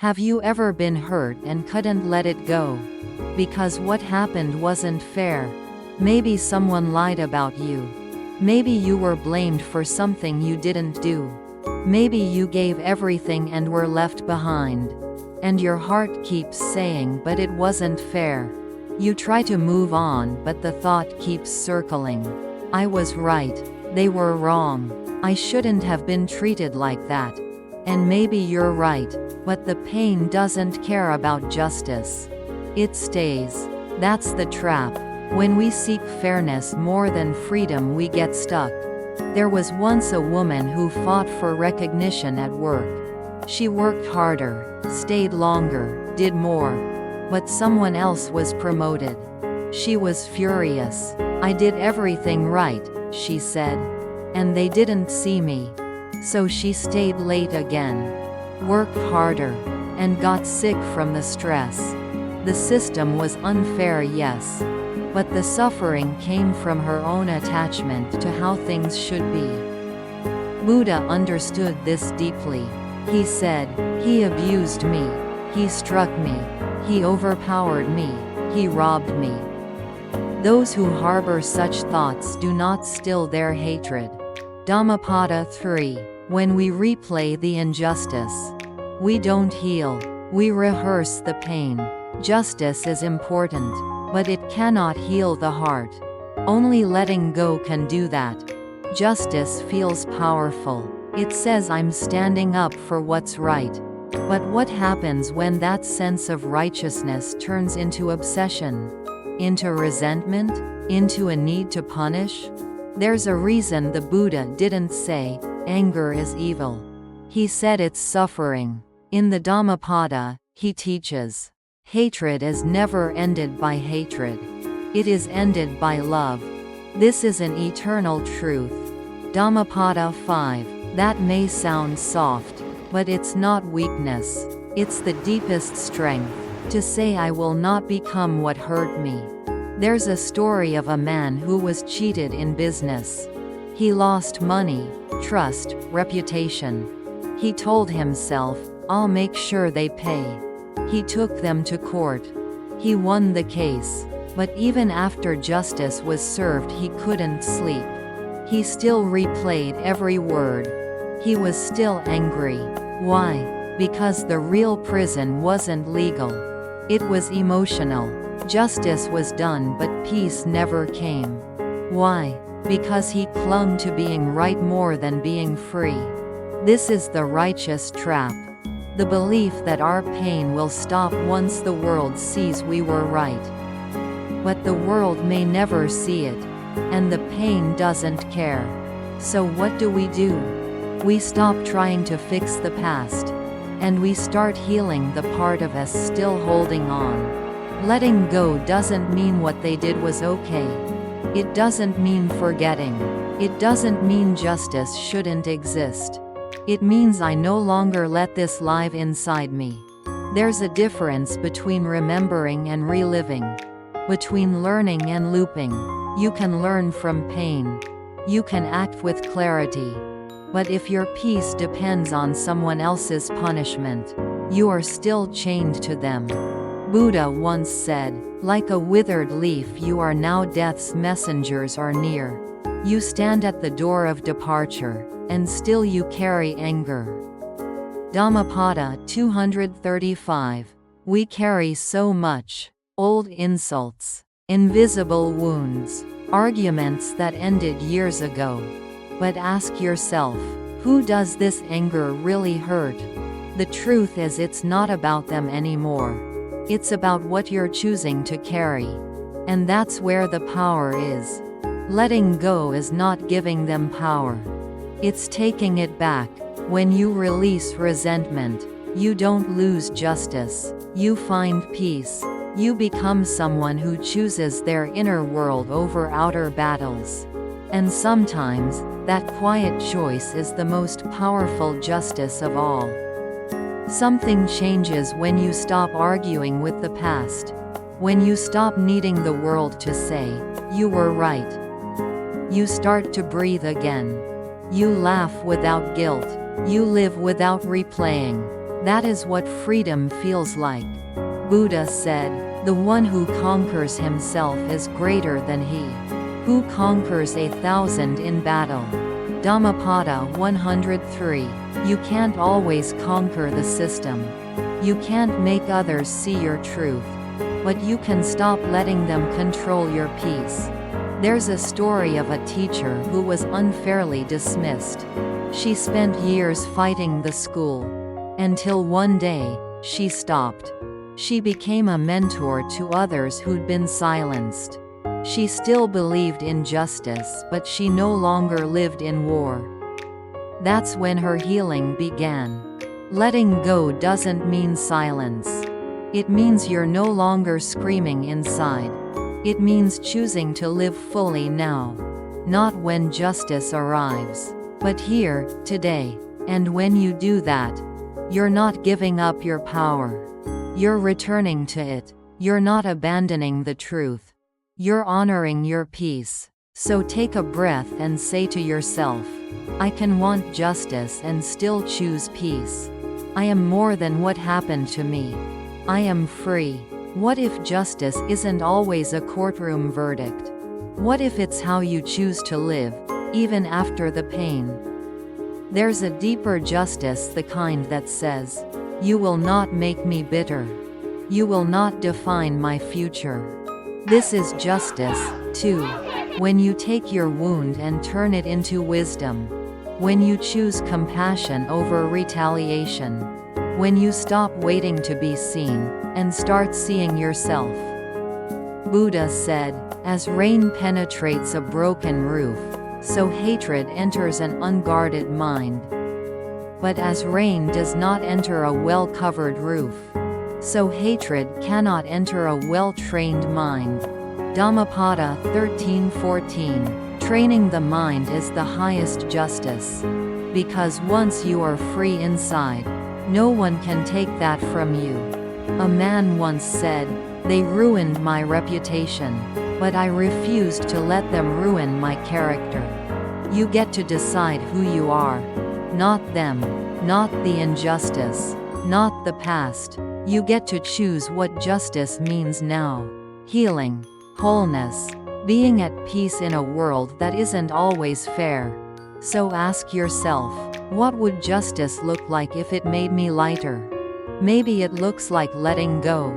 Have you ever been hurt and couldn't let it go? Because what happened wasn't fair. Maybe someone lied about you. Maybe you were blamed for something you didn't do. Maybe you gave everything and were left behind. And your heart keeps saying, but it wasn't fair. You try to move on, but the thought keeps circling. I was right. They were wrong. I shouldn't have been treated like that. And maybe you're right, but the pain doesn't care about justice. It stays. That's the trap. When we seek fairness more than freedom, we get stuck. There was once a woman who fought for recognition at work. She worked harder, stayed longer, did more. But someone else was promoted. She was furious. I did everything right, she said. And they didn't see me. So she stayed late again. Worked harder. And got sick from the stress. The system was unfair, yes. But the suffering came from her own attachment to how things should be. Buddha understood this deeply. He said, "He abused me. He struck me. He overpowered me. He robbed me." Those who harbor such thoughts do not still their hatred. Dhammapada 3. When we replay the injustice, we don't heal, we rehearse the pain. Justice is important, but it cannot heal the heart. Only letting go can do that. Justice feels powerful. It says I'm standing up for what's right. But what happens when that sense of righteousness turns into obsession? Into resentment? Into a need to punish? There's a reason the Buddha didn't say, anger is evil. He said it's suffering. In the Dhammapada, he teaches, hatred is never ended by hatred. It is ended by love. This is an eternal truth. Dhammapada 5. That may sound soft, but it's not weakness. It's the deepest strength. To say I will not become what hurt me. There's a story of a man who was cheated in business. He lost money, trust, reputation. He told himself, I'll make sure they pay. He took them to court. He won the case. But even after justice was served, he couldn't sleep. He still replayed every word. He was still angry. Why? Because the real prison wasn't legal. It was emotional. Justice was done, but peace never came. Why? Because he clung to being right more than being free. This is the righteous trap. The belief that our pain will stop once the world sees we were right. But the world may never see it. And the pain doesn't care. So what do? We stop trying to fix the past. And we start healing the part of us still holding on. Letting go doesn't mean what they did was okay. It doesn't mean forgetting. It doesn't mean justice shouldn't exist. It means I no longer let this live inside me. There's a difference between remembering and reliving. Between learning and looping. You can learn from pain. You can act with clarity. But if your peace depends on someone else's punishment, you are still chained to them. Buddha once said, like a withered leaf you are now, death's messengers are near. You stand at the door of departure, and still you carry anger. Dhammapada 235. We carry so much. Old insults. Invisible wounds. Arguments that ended years ago. But ask yourself, who does this anger really hurt? The truth is it's not about them anymore. It's about what you're choosing to carry. And that's where the power is. Letting go is not giving them power. It's taking it back. When you release resentment, you don't lose justice. You find peace. You become someone who chooses their inner world over outer battles. And sometimes, that quiet choice is the most powerful justice of all. Something changes when you stop arguing with the past. When you stop needing the world to say, you were right. You start to breathe again. You laugh without guilt. You live without replaying. That is what freedom feels like. Buddha said, "The one who conquers himself is greater than he who conquers 1,000 in battle." Dhammapada 103. You can't always conquer the system. You can't make others see your truth. But you can stop letting them control your peace. There's a story of a teacher who was unfairly dismissed. She spent years fighting the school. Until one day, she stopped. She became a mentor to others who'd been silenced. She still believed in justice, but she no longer lived in war. That's when her healing began. Letting go doesn't mean silence. It means you're no longer screaming inside. It means choosing to live fully now. Not when justice arrives, but here, today. And when you do that, you're not giving up your power. You're returning to it. You're not abandoning the truth. You're honoring your peace. So take a breath and say to yourself, I can want justice and still choose peace. I am more than what happened to me. I am free. What if justice isn't always a courtroom verdict? What if it's how you choose to live, even after the pain? There's a deeper justice, the kind that says, you will not make me bitter. You will not define my future. This is justice, too. When you take your wound and turn it into wisdom. When you choose compassion over retaliation. When you stop waiting to be seen, and start seeing yourself. Buddha said, as rain penetrates a broken roof, so hatred enters an unguarded mind. But as rain does not enter a well-covered roof, so hatred cannot enter a well-trained mind. Dhammapada 13:14. Training the mind is the highest justice. Because once you are free inside, no one can take that from you. A man once said, they ruined my reputation, but I refused to let them ruin my character. You get to decide who you are. Not them. Not the injustice. Not the past. You get to choose what justice means now. Healing. Wholeness. Being at peace in a world that isn't always fair. So ask yourself, what would justice look like if it made me lighter? Maybe it looks like letting go.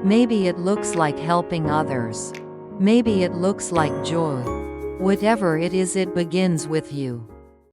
Maybe it looks like helping others. Maybe it looks like joy. Whatever it is, it begins with you.